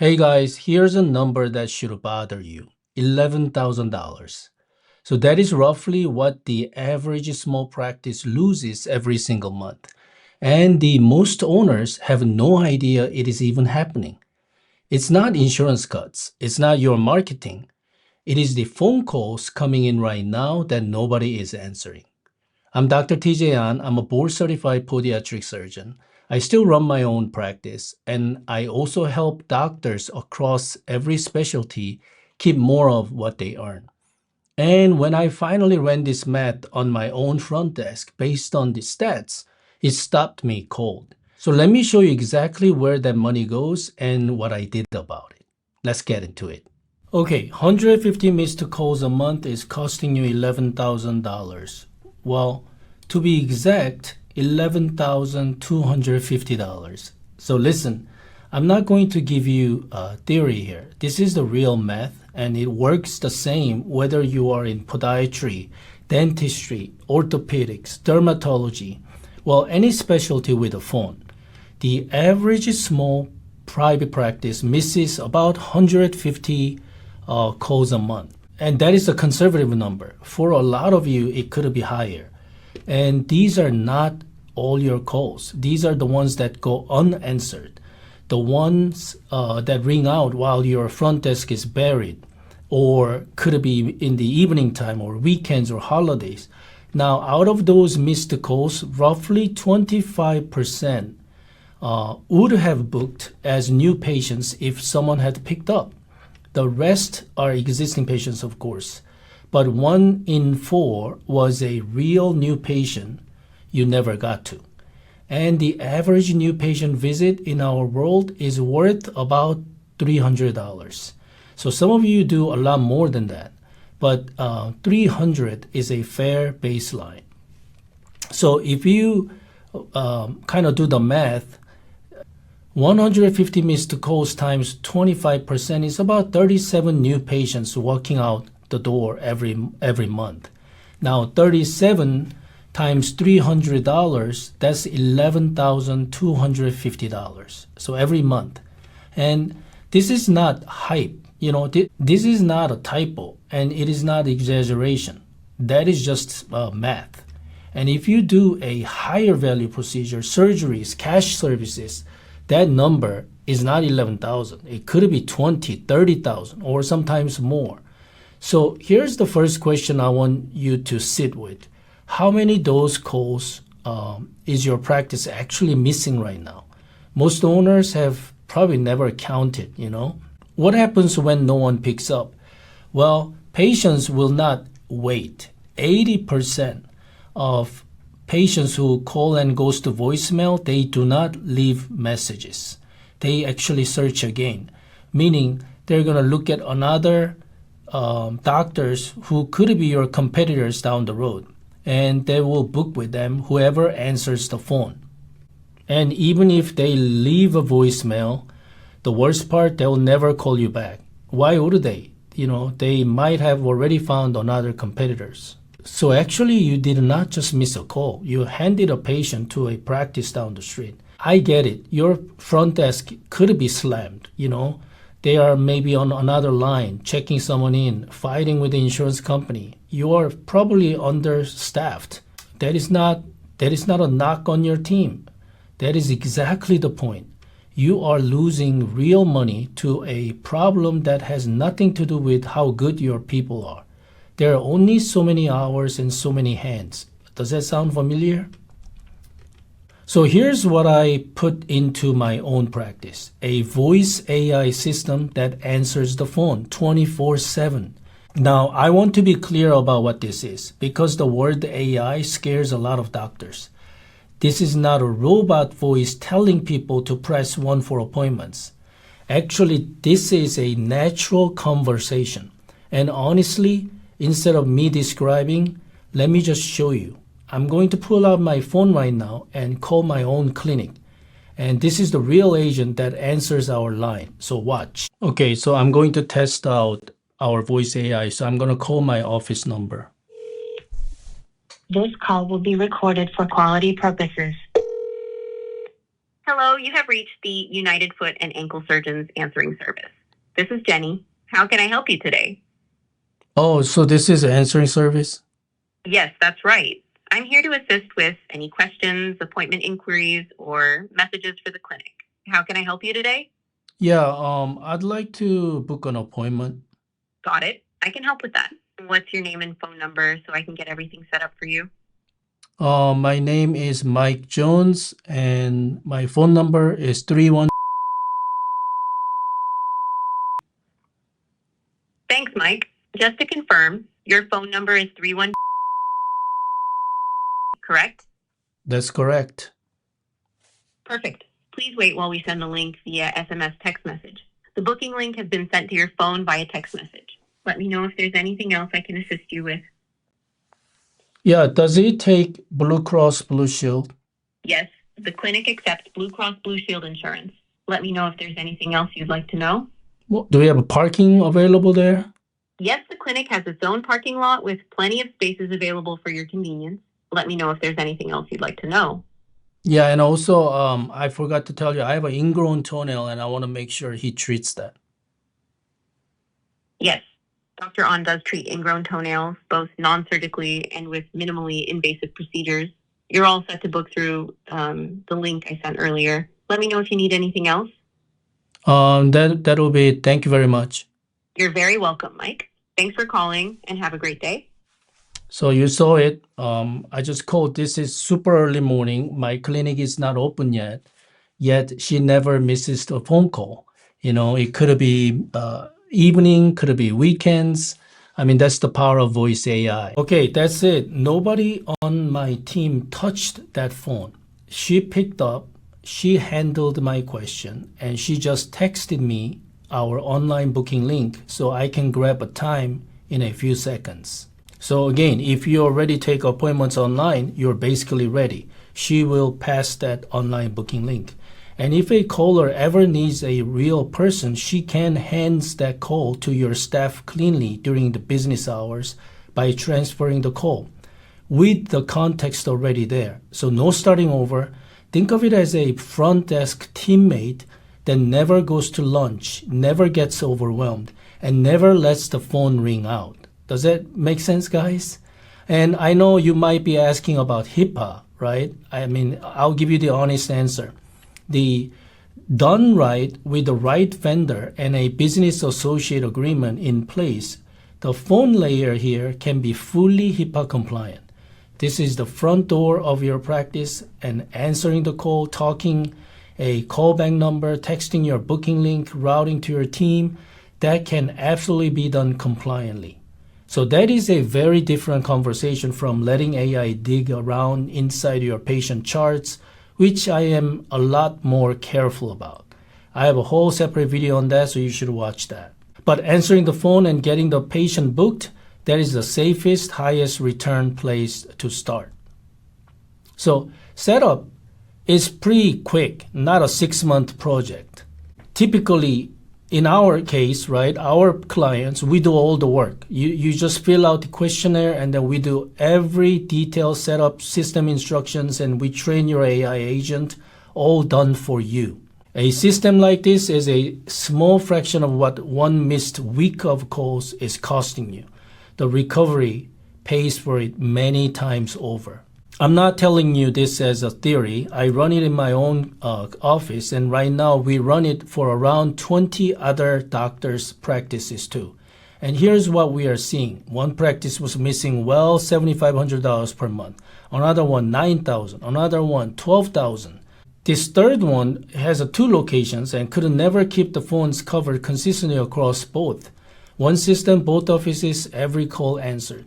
Hey guys, here's a number that should bother you, $11,000. So that is roughly what the average small practice loses every single month. And the most owners have no idea it is even happening. It's not insurance cuts, it's not your marketing. It is the phone calls coming in right now that nobody is answering. I'm Dr. TJ An. I'm a board certified podiatric surgeon. I still run my own practice, and I also help doctors across every specialty keep more of what they earn. And when I finally ran this math on my own front desk based on the stats, it stopped me cold. So let me show you exactly where that money goes and what I did about it. Let's get into it. Okay, 150 missed calls a month is costing you $11,000. Well, to be exact, $11,250. So listen, I'm not going to give you a theory here. This is the real math, and it works the same whether you are in podiatry, dentistry, orthopedics, dermatology, well, any specialty with a phone. The average small private practice misses about 150 calls a month. And that is a conservative number. For a lot of you, it could be higher. And these are not all your calls. These are the ones that go unanswered, the ones that ring out while your front desk is buried, or could be in the evening time or weekends or holidays. Now, out of those missed calls, roughly 25% would have booked as new patients if someone had picked up. The rest are existing patients, of course, but 1 in 4 was a real new patient you never got to. And the average new patient visit in our world is worth about $300. So some of you do a lot more than that, but 300 is a fair baseline. So if you kind of do the math, 150 missed calls times 25% is about 37 new patients walking out the door every month. Now, 37 times $300, that's $11,250. So every month. And this is not hype. This is not a typo, and it is not exaggeration. That is just math. And if you do a higher value procedure, surgeries, cash services, that number is not 11,000. It could be 20, 30,000, or sometimes more. So here's the first question I want you to sit with. How many of those calls is your practice actually missing right now? Most owners have probably never counted, What happens when no one picks up? Well, patients will not wait. 80% of patients who call and goes to voicemail, they do not leave messages. They actually search again, meaning they're going to look at another doctors who could be your competitors down the road, and they will book with them, whoever answers the phone. And even if they leave a voicemail, the worst part, they'll never call you back. Why would they? They might have already found another competitors. So actually, you did not just miss a call. You handed a patient to a practice down the street. I get it. Your front desk could be slammed. They are maybe on another line, checking someone in, fighting with the insurance company. You are probably understaffed. That is not a knock on your team. That is exactly the point. You are losing real money to a problem that has nothing to do with how good your people are. There are only so many hours and so many hands. Does that sound familiar? So here's what I put into my own practice. A voice AI system that answers the phone 24/7. Now, I want to be clear about what this is because the word AI scares a lot of doctors. This is not a robot voice telling people to press 1 for appointments. Actually, this is a natural conversation. And honestly, instead of me describing, let me just show you. I'm going to pull out my phone right now and call my own clinic. And this is the real agent that answers our line. So watch. Okay, so I'm going to test out our voice AI. So I'm going to call my office number. This call will be recorded for quality purposes. Hello, you have reached the United Foot and Ankle Surgeons answering service. This is Jenny. How can I help you today? Oh, so this is an answering service? Yes, that's right. I'm here to assist with any questions, appointment inquiries, or messages for the clinic. How can I help you today? Yeah, I'd like to book an appointment. Got it. I can help with that. What's your name and phone number so I can get everything set up for you? My name is Mike Jones, and my phone number is 31. Thanks, Mike. Just to confirm, your phone number is 31, correct? That's correct. Perfect. Please wait while we send the link via SMS text message. The booking link has been sent to your phone via text message. Let me know if there's anything else I can assist you with. Yeah, does it take Blue Cross Blue Shield? Yes, the clinic accepts Blue Cross Blue Shield insurance. Let me know if there's anything else you'd like to know. Well, do we have parking available there? Yes, the clinic has its own parking lot with plenty of spaces available for your convenience. Let me know if there's anything else you'd like to know. Yeah, and also, I forgot to tell you, I have an ingrown toenail, and I want to make sure he treats that. Yes, Dr. On does treat ingrown toenails, both non-surgically and with minimally invasive procedures. You're all set to book through the link I sent earlier. Let me know if you need anything else. That'll be it. Thank you very much. You're very welcome, Mike. Thanks for calling and have a great day. So you saw it. I just called. This is super early morning. My clinic is not open yet. Yet she never misses a phone call. You know, it could be evening, could be weekends. I mean, that's the power of voice AI. Okay, that's it. Nobody on my team touched that phone. She picked up, she handled my question, and she just texted me our online booking link so I can grab a time in a few seconds. So again, if you already take appointments online, you're basically ready. She will pass that online booking link. And if a caller ever needs a real person, she can hands that call to your staff cleanly during the business hours by transferring the call with the context already there. So no starting over. Think of it as a front desk teammate that never goes to lunch, never gets overwhelmed, and never lets the phone ring out. Does that make sense, guys? And I know you might be asking about HIPAA, right? I mean, I'll give you the honest answer. The done right with the right vendor and a business associate agreement in place, the phone layer here can be fully HIPAA compliant. This is the front door of your practice, and answering the call, talking a callback number, texting your booking link, routing to your team, that can absolutely be done compliantly. So that is a very different conversation from letting AI dig around inside your patient charts, which I am a lot more careful about. I have a whole separate video on that, so you should watch that. But answering the phone and getting the patient booked, that is the safest, highest return place to start. So setup is pretty quick, not a 6-month project. Typically, in our case, right, our clients, we do all the work. You just fill out the questionnaire, and then we do every detailed setup, system instructions, and we train your AI agent, all done for you. A system like this is a small fraction of what one missed week of calls is costing you. The recovery pays for it many times over. I'm not telling you this as a theory. I run it in my own office, and right now we run it for around 20 other doctors' practices too. And here's what we are seeing. One practice was missing well $7,500 per month. Another one $9,000. Another one $12,000. This third one has 2 locations and could never keep the phones covered consistently across both. One system, both offices, every call answered.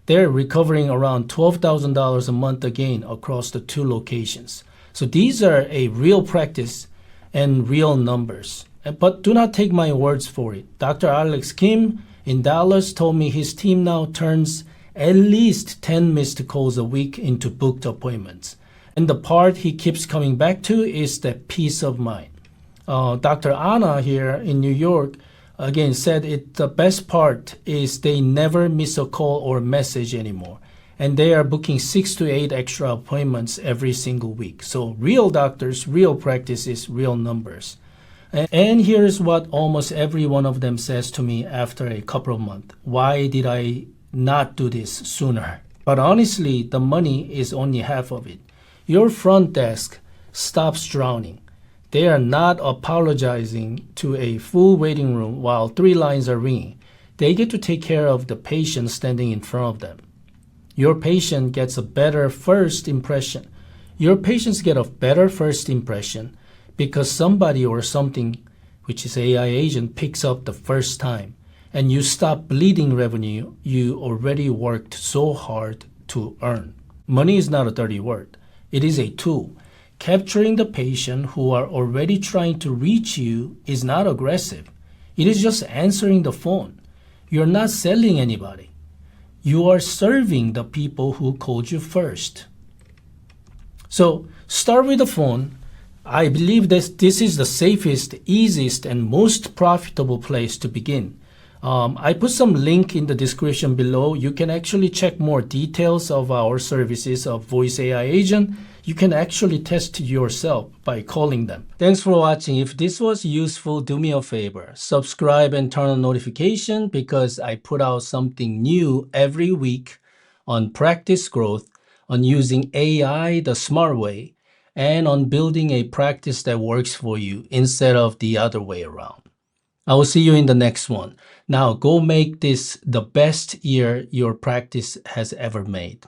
They're recovering around $12,000 a month again across the 2 locations. So these are a real practice and real numbers. But do not take my words for it. Dr. Alex Kim in Dallas told me his team now turns at least 10 missed calls a week into booked appointments. And the part he keeps coming back to is the peace of mind. Dr. Anna here in New York again said the best part is they never miss a call or message anymore. and they are booking 6 to 8 extra appointments every single week. So real doctors, real practices, real numbers. And here's what almost every one of them says to me after a couple of months. Why did I not do this sooner? But honestly, the money is only half of it. Your front desk stops drowning. They are not apologizing to a full waiting room while 3 lines are ringing. They get to take care of the patient standing in front of them. Your patient gets a better first impression. Your patients get a better first impression because somebody or something, which is AI agent, picks up the first time, and you stop bleeding revenue you already worked so hard to earn. Money is not a dirty word. It is a tool. Capturing the patient who are already trying to reach you is not aggressive. It is just answering the phone. You're not selling anybody. You are serving the people who called you first. So start with the phone. I believe that this is the safest, easiest, and most profitable place to begin. I put some link in the description below. You can actually check more details of our services of Voice AI Agent. You can actually test yourself by calling them. Thanks for watching. If this was useful, do me a favor. Subscribe and turn on notification because I put out something new every week on practice growth, on using AI the smart way, and on building a practice that works for you instead of the other way around. I will see you in the next one. Now go make this the best year your practice has ever made.